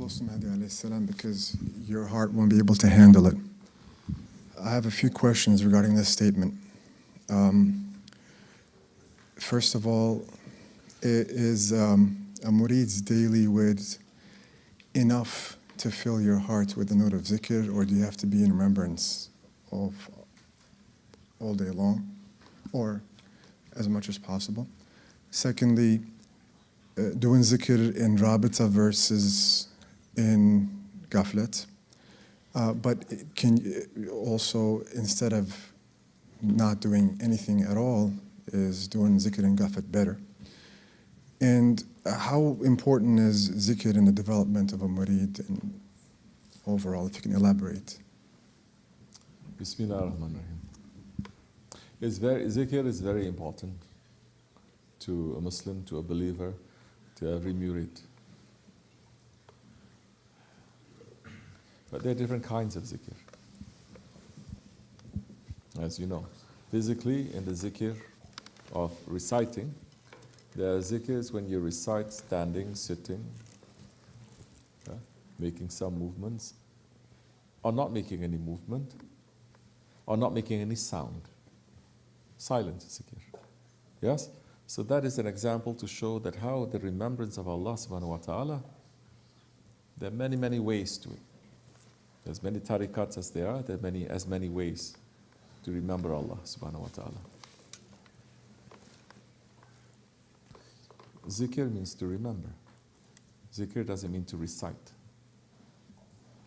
close to Mahdi alayhi salam because your heart won't be able to handle it. I have a few questions regarding this statement. First of all, is a murid's daily with enough to fill your heart with the note of zikr, or do you have to be in remembrance of all day long, or as much as possible? Secondly, doing zikr in rabita versus in ghaflat, but can you also, instead of not doing anything at all, is doing zikr in ghaflat better? And how important is zikr in the development of a murid and overall, if you can elaborate? Bismillah ar-Rahman ar-Rahim. Zikr is very important to a Muslim, to a believer, to every murid. But there are different kinds of zikr. As you know, physically in the zikr of reciting, there are zikrs when you recite standing, sitting, making some movements, or not making any movement, or not making any sound. Silent zikr. Yes? So that is an example to show that how the remembrance of Allah subhanahu wa ta'ala, there are many, many ways to it. There's many tariqats as there are as many ways to remember Allah subhanahu wa ta'ala. Zikr means to remember. Zikr doesn't mean to recite.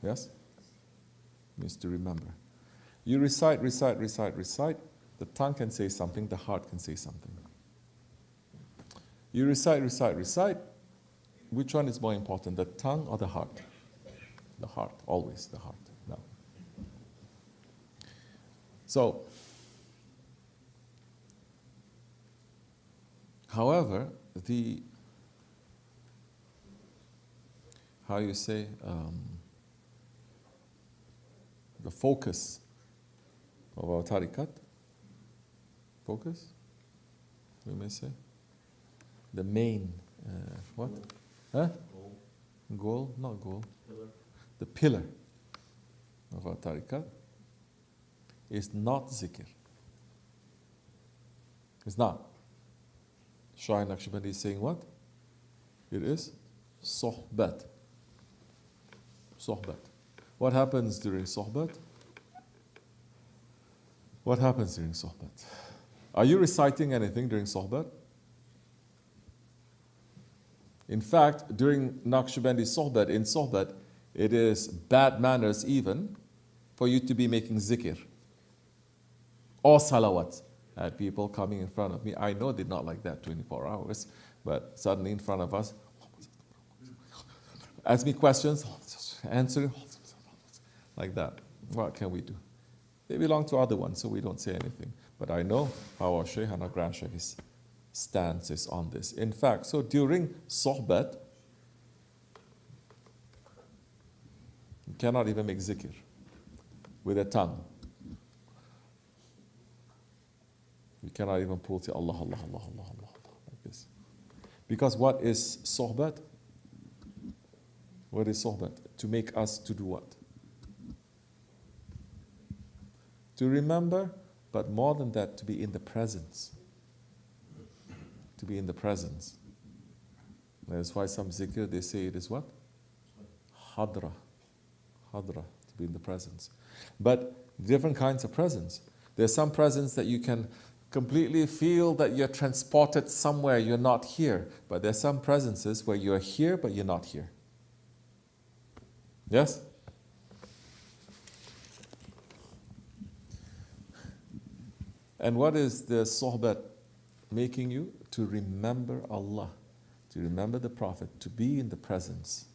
Yes? It means to remember. You recite. The tongue can say something, the heart can say something. You recite. Which one is more important, the tongue or the heart? The heart, always the heart. No. So, however, the focus of our tariqat, we may say, the main, what? Huh? Goal, not goal. The pillar of our tariqat is not zikr. It's not. Shah Naqshbandi is saying what? It is sohbat. Sohbat. What happens during sohbat? What happens during sohbat? Are you reciting anything during sohbat? In fact, during Naqshbandi's sohbat, in sohbat, it is bad manners even for you to be making zikr or salawat. I had people coming in front of me. I know they're not like that 24 hours, but suddenly in front of us, ask me questions, answer like that. What can we do? They belong to other ones, so we don't say anything. But I know how our Shaykh and our Grand Shaykh's stance is on this. In fact, so during sohbat, you cannot even make zikr with a tongue. You cannot even pull to Allah, Allah, Allah, Allah, Allah, like this. Because what is sohbat? What is sohbat? To make us to do what? To remember, but more than that, to be in the presence. To be in the presence. That's why some zikr, they say it is what? Hadra. Hadra, to be in the presence. But different kinds of presence. There's some presence that you can completely feel that you're transported somewhere, you're not here. But there's some presences where you're here, but you're not here. Yes? And what is the sohbat making you? To remember Allah, to remember the Prophet, to be in the presence.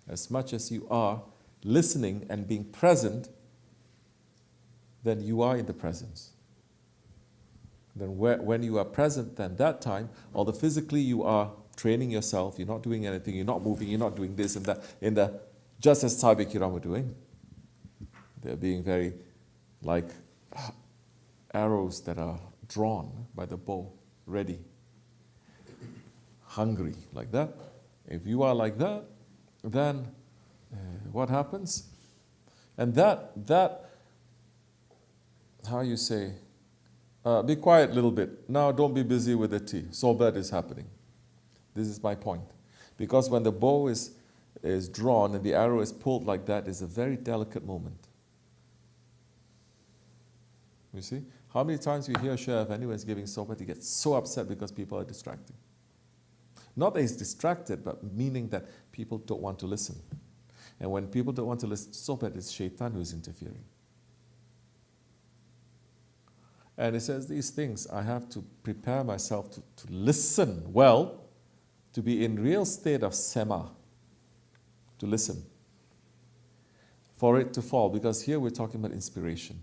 As much as you are listening and being present, then you are in the presence. Then when you are present, then that time, although physically you are training yourself, you're not doing anything, you're not moving, you're not doing this and that, just as Sahabi Kiram were doing. They're being very like arrows that are drawn by the bow, ready, hungry, like that. If you are like that, then what happens? And that, how you say, be quiet a little bit. Now don't be busy with the tea. Sohbat is happening. This is my point. Because when the bow is drawn and the arrow is pulled like that, it's a very delicate moment. You see? How many times you hear Shaykh if anyone is giving sohbat, he gets so upset because people are distracting. Not that he's distracted, but meaning that people don't want to listen. And when people don't want to listen to sohbat, it's shaitan who's interfering. And he says these things, I have to prepare myself to listen well, to be in real state of sema, to listen, for it to fall. Because here we're talking about inspiration.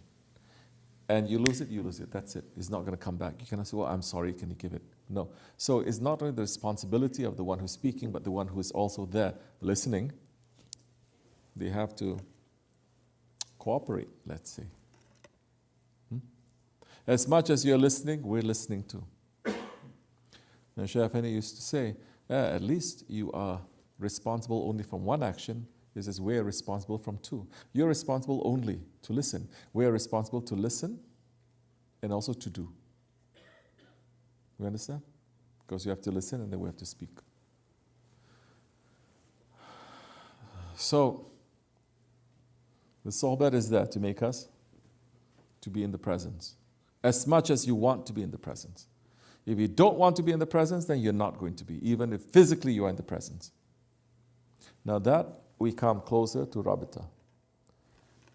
And you lose it, that's it. It's not going to come back. You cannot say, oh, I'm sorry, can you give it? No. So it's not only the responsibility of the one who's speaking, but the one who is also there listening. They have to cooperate, let's say. As much as you're listening, we're listening too. And Shaykh Effendi used to say, at least you are responsible only from one action. He says, we're responsible from two. You're responsible only to listen. We're responsible to listen and also to do. You understand? Because you have to listen and then we have to speak. So, the sohbat is there to make us to be in the presence. As much as you want to be in the presence. If you don't want to be in the presence, then you're not going to be, even if physically you are in the presence. Now that we come closer to Rabita.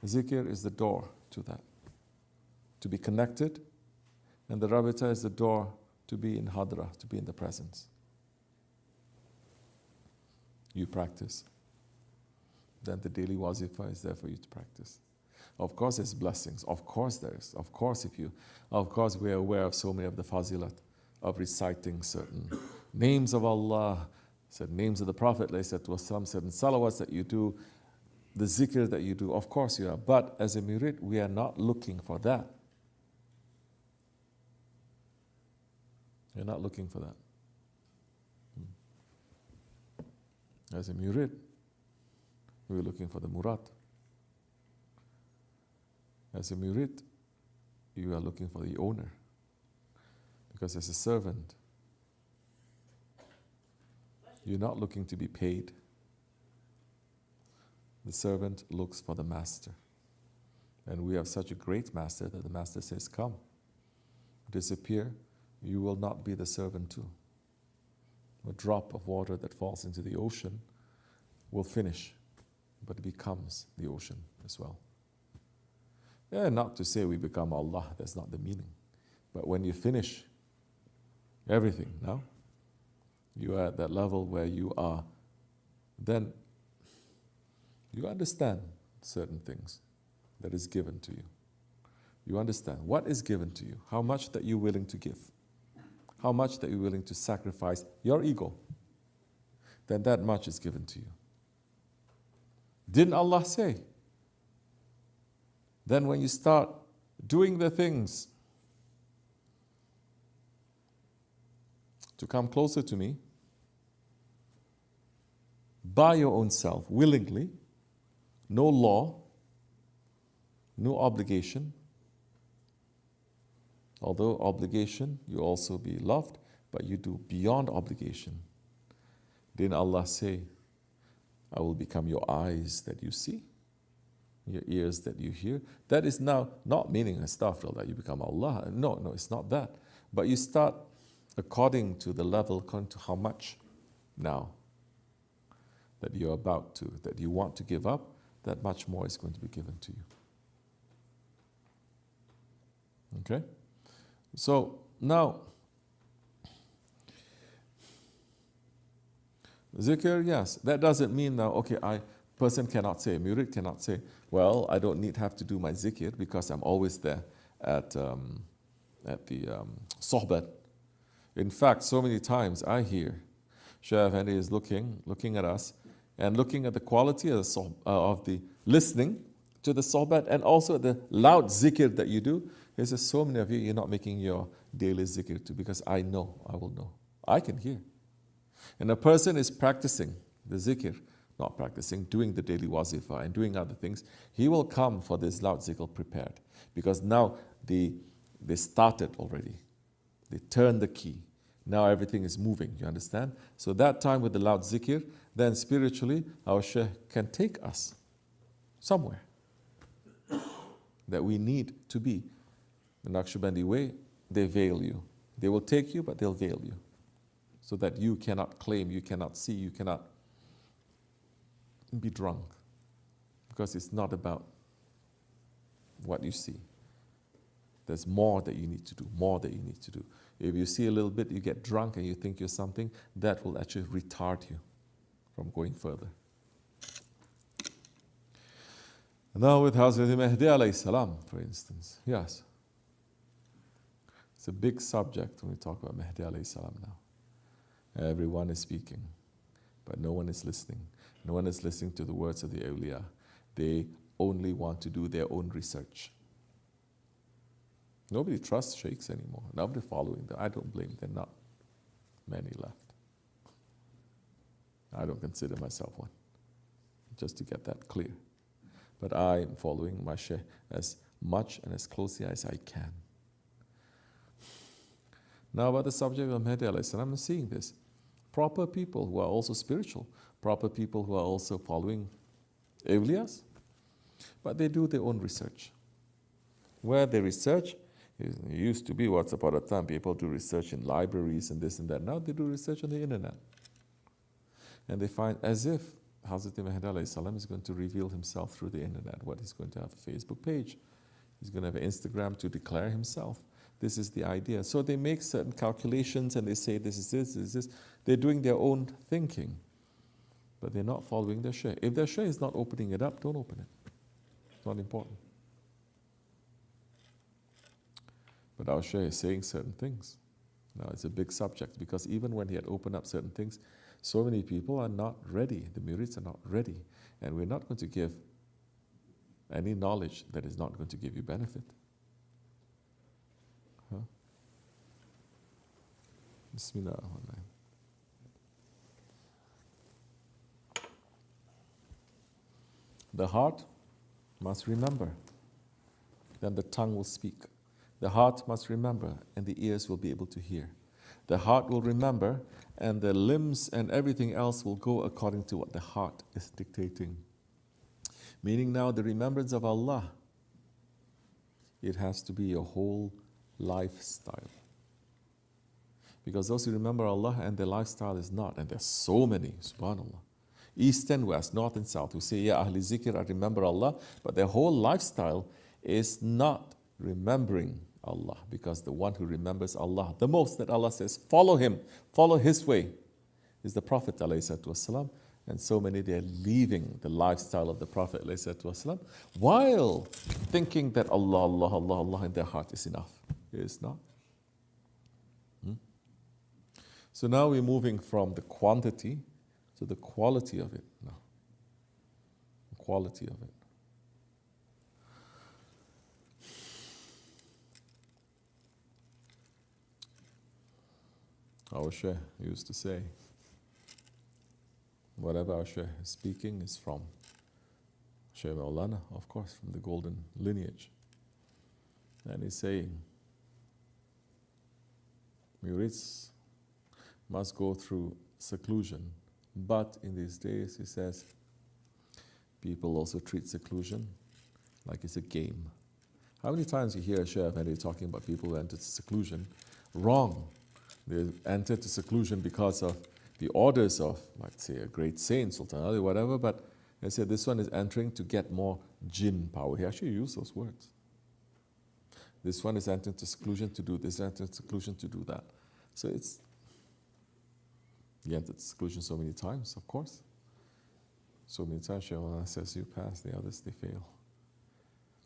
Zikr is the door to that. To be connected, and the Rabita is the door to be in Hadra, to be in the presence. You practice. Then the daily wazifa is there for you to practice. Of course there's blessings. Of course there is. Of course we are aware of so many of the fazilat of reciting certain names of Allah, certain names of the Prophet, certain salawats that you do, the zikr that you do. Of course you are. But as a murid, we are not looking for that. You're not looking for that. As a murid, we're looking for the murad. As a murid, you are looking for the owner. Because as a servant, you're not looking to be paid. The servant looks for the master. And we have such a great master that the master says, come, disappear, you will not be the servant too. A drop of water that falls into the ocean will finish, but it becomes the ocean as well. Yeah, not to say we become Allah, that's not the meaning. But when you finish everything, now, you are at that level where you are, then you understand certain things that is given to you. You understand what is given to you, how much that you're willing to give, how much that you're willing to sacrifice your ego, then that much is given to you. Didn't Allah say? Then when you start doing the things to come closer to me, by your own self, willingly, no law, no obligation. Although obligation, you also be loved, but you do beyond obligation. Didn't Allah say, I will become your eyes that you see, your ears that you hear? That is now not meaning astaghfirullah that you become Allah. No, it's not that. But you start according to the level, according to how much now that you're about to, that you want to give up, that much more is going to be given to you. Okay? So now, zikr, yes, that doesn't mean now, okay, person cannot say, murid cannot say, well, I don't have to do my zikr because I'm always there at the sohbat. In fact, so many times I hear Shaykh Effendi is looking at us and looking at the quality of the listening to the sohbat and also the loud zikr that you do. He says, so many of you, you're not making your daily zikr too, because I will know. I can hear. And a person is practicing the zikr, not practicing, doing the daily wazifa and doing other things, he will come for this loud zikr prepared. Because now they started already. They turned the key. Now everything is moving, you understand? So that time with the loud zikr, then spiritually, our Shaykh can take us somewhere that we need to be. The Naqshbandi way, they veil you. They will take you, but they'll veil you. So that you cannot claim, you cannot see, you cannot be drunk. Because it's not about what you see. There's more that you need to do, more that you need to do. If you see a little bit, you get drunk and you think you're something, that will actually retard you from going further. Now with Hazrat Mahdi alayhi salam, for instance, yes. It's a big subject when we talk about Mahdi alayhi salam now. Everyone is speaking, but no one is listening. No one is listening to the words of the awliya. They only want to do their own research. Nobody trusts sheikhs anymore. Nobody following them. I don't blame them. Not many left. I don't consider myself one. Just to get that clear. But I am following my sheikh as much and as closely as I can. Now about the subject of Mahdi alayhi salam, I'm seeing this. Proper people who are also spiritual, proper people who are also following awliyas, but they do their own research. Where they research, it used to be once upon a time, people do research in libraries and this and that. Now they do research on the internet. And they find as if Hazrat Mahdi alayhi salam is going to reveal himself through the internet. What, he's going to have a Facebook page. He's going to have an Instagram to declare himself. This is the idea. So they make certain calculations and they say this is this, this is this. They're doing their own thinking. But they're not following their shaykh. If their shaykh is not opening it up, don't open it. It's not important. But our shaykh is saying certain things. Now it's a big subject because even when he had opened up certain things, so many people are not ready. The murids are not ready. And we're not going to give any knowledge that is not going to give you benefit. Huh? Bismillah. The heart must remember, then the tongue will speak. The heart must remember, and the ears will be able to hear. The heart will remember, and the limbs and everything else will go according to what the heart is dictating. Meaning now the remembrance of Allah, it has to be a whole lifestyle. Because those who remember Allah and their lifestyle is not, and there's so many, subhanAllah, east and west, north and south, who say, yeah, Ahli Zikr, I remember Allah, but their whole lifestyle is not remembering Allah, because the one who remembers Allah the most, that Allah says, follow him, follow his way, is the Prophet ﷺ. And so many, they are leaving the lifestyle of the Prophet ﷺ while thinking that Allah, Allah, Allah, Allah in their heart is enough. It is not. So now we're moving from the quantity to the quality of it now. The quality of it. Our Shaykh used to say, whatever our Shaykh is speaking is from Shaykh Maulana, of course, from the golden lineage. And he's saying, murids must go through seclusion. But in these days, he says, people also treat seclusion like it's a game. How many times you hear a Shaykh and they're talking about people who entered seclusion? Wrong. They entered to seclusion because of the orders of, like say, a great saint, Sultan Ali, whatever, but they said this one is entering to get more jinn power. He actually used those words. This one is entering to seclusion to do this, entering to seclusion to do that. So it's, he entered to seclusion so many times, of course. So many times, Shaykh Allah says, you pass, the others, they fail.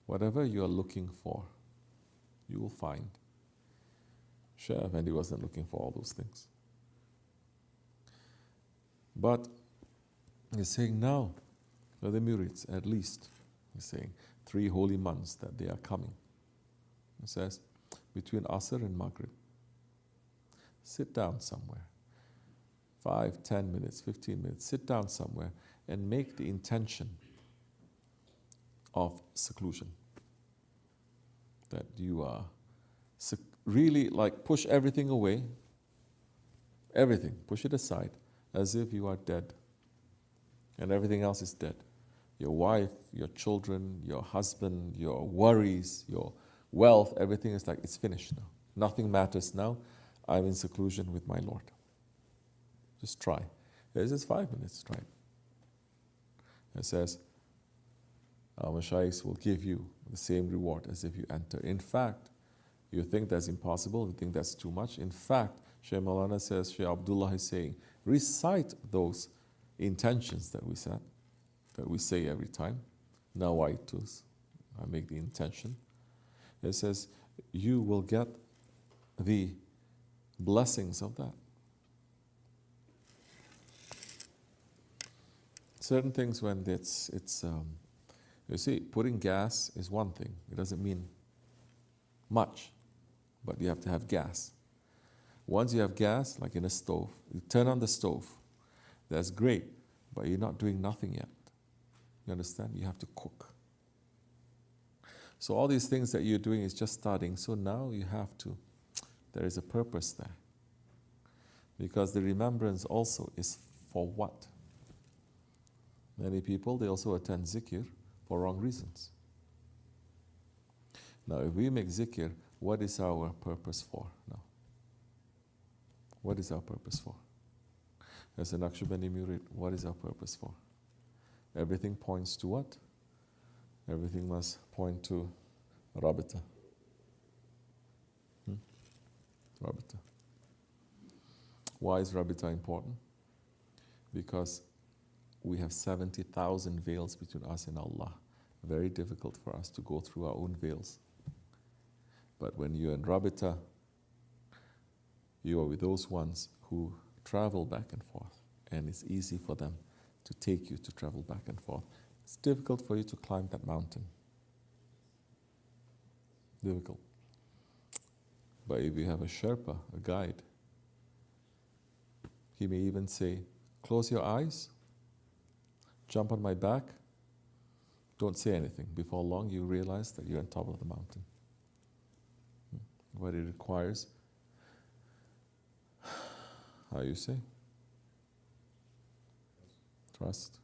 Whatever you are looking for, you will find. Shaykh Effendi wasn't looking for all those things. But he's saying now, for the murids, at least, he's saying 3 holy months that they are coming. He says, between Asr and Maghrib, sit down somewhere. 5, 10 minutes, 15 minutes, sit down somewhere and make the intention of seclusion. That you are really like push everything away, everything, push it aside as if you are dead and everything else is dead. Your wife, your children, your husband, your worries, your wealth, everything is like it's finished now. Nothing matters now. I'm in seclusion with my Lord. Just try. This is 5 minutes, try it. It says, our mashaykhs will give you the same reward as if you enter. In fact, you think that's impossible, you think that's too much. In fact, Shaykh Maulana says, Shaykh Abdullah is saying, recite those intentions that we said, that we say every time. Nawaitus, I make the intention. It says, you will get the blessings of that. Certain things when it's you see, putting gas is one thing. It doesn't mean much, but you have to have gas. Once you have gas, like in a stove, you turn on the stove. That's great, but you're not doing nothing yet. You understand? You have to cook. So all these things that you're doing is just starting. So now you have to, there is a purpose there. Because the remembrance also is for what? Many people, they also attend zikr for wrong reasons. Now, if we make zikr, what is our purpose for now? What is our purpose for? As an Naqshbandi Murid, what is our purpose for? Everything points to what? Everything must point to Rabita. Rabita. Why is Rabita important? Because we have 70,000 veils between us and Allah. Very difficult for us to go through our own veils. But when you're in Rabita, you are with those ones who travel back and forth, and it's easy for them to take you to travel back and forth. It's difficult for you to climb that mountain. Difficult. But if you have a Sherpa, a guide, he may even say, close your eyes, jump on my back, don't say anything. Before long, you realize that you're on top of the mountain. What it requires, how you say? Trust.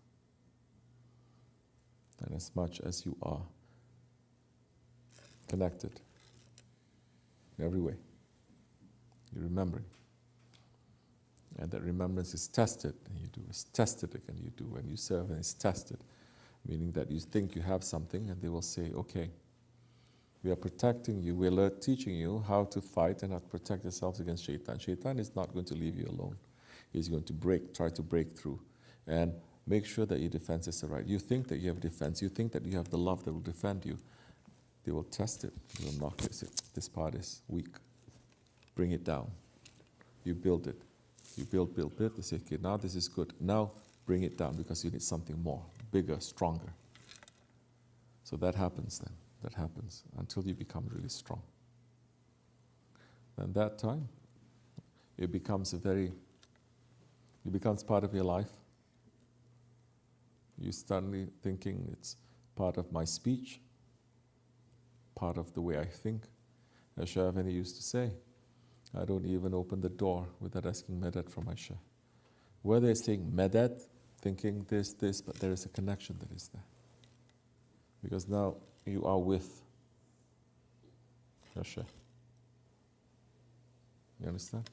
And as much as you are connected in every way, you're remembering. And that remembrance is tested, and you do. It's tested again, you do. When you serve, and it's tested. Meaning that you think you have something, and they will say, okay, we are protecting you, we're teaching you how to fight and how to protect yourselves against shaitan. Shaitan is not going to leave you alone. He's going to try to break through. And make sure that your defenses are right. You think that you have defense, you think that you have the love that will defend you. They will test it, they will knock it, say, this part is weak. Bring it down. You build it. You build, they say, okay, now this is good. Now bring it down because you need something more, bigger, stronger. So that happens then. That happens until you become really strong. And that time, it becomes part of your life. You suddenly thinking it's part of my speech, part of the way I think. As Shahvani used to say, I don't even open the door without asking Madad from my Shah. Whether it's saying Madad, thinking this, but there is a connection that is there. Because now you are with your Shah. You understand?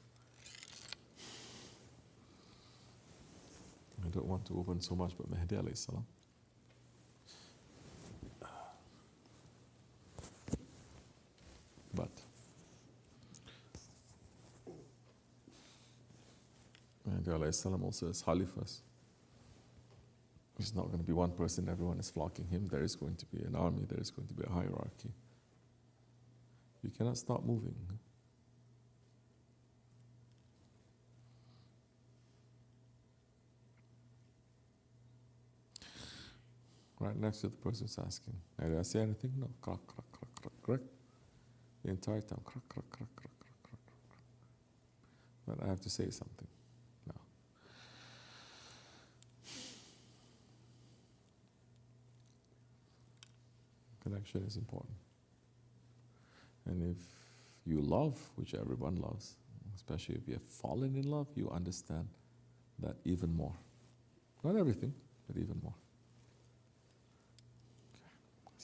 I don't want to open so much, but Mahdi alayhi salam. But Mahdi alayhi salam also has Khalifas. It's not going to be one person, everyone is flocking him. There is going to be an army, there is going to be a hierarchy. You cannot stop moving. Right next to the person who's asking, did I say anything? No. Crack, crack, crack, crack, crack. The entire time, crack, crack, crack, crack, crack, crack, crack. But I have to say something now. connection is important. And if you love, which everyone loves, especially if you have fallen in love, you understand that even more. Not everything, but even more.